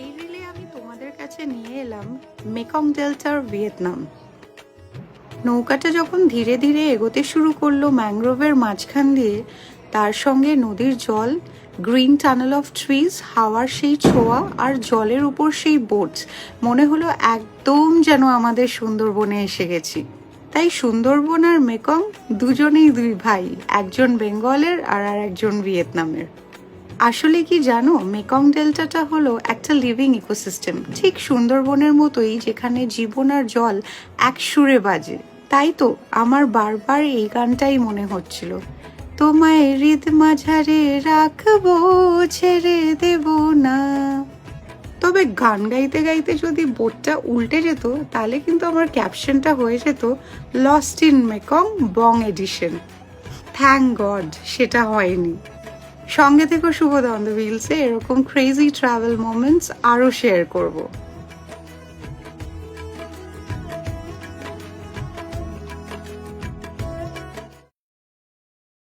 এই রিলে আমি তোমাদের কাছে নিয়ে এলাম মেকং ডেল্টার ভিয়েতনাম। নৌকাটা যখন ধীরে ধীরে এগোতে শুরু করলো ম্যানগ্রোভের মাঝখান দিয়ে, তার সঙ্গে নদীর জল, গ্রিন টানেল অফ ট্রিজ, হাওয়ার সেই ছোঁয়া আর জলের উপর সেই বোটস, মনে হলো একদম যেন আমাদের সুন্দরবনে এসে গেছি। তাই সুন্দরবন আর মেকং দুজনেই দুই ভাই, একজন বেঙ্গলের আর একজন ভিয়েতনামের। আসলে কি জানো, মেকং ডেল্টাটা হলো একটা লিভিং ইকোসিস্টেম, ঠিক সুন্দরবনের মতোই, যেখানে জীবন আর জল এক সুরে বাজে। তাই তো আমার বারবার এই গানটাই মনে হচ্ছিল, তোমায় হৃদ মাঝারে রাখবো, ছেড়ে দেব না। তবে গান গাইতে গাইতে যদি বোটটা উল্টে যেত, তাহলে কিন্তু আমার ক্যাপশনটা হয়ে যেত lost in Mekong Bong edition. Thank God সেটা হয়নি। সঙ্গে থেকো শুভদা অন দ্য হুইলসে, এরকম ক্রেজি ট্রাভেল মোমেন্টস আরও শেয়ার করব।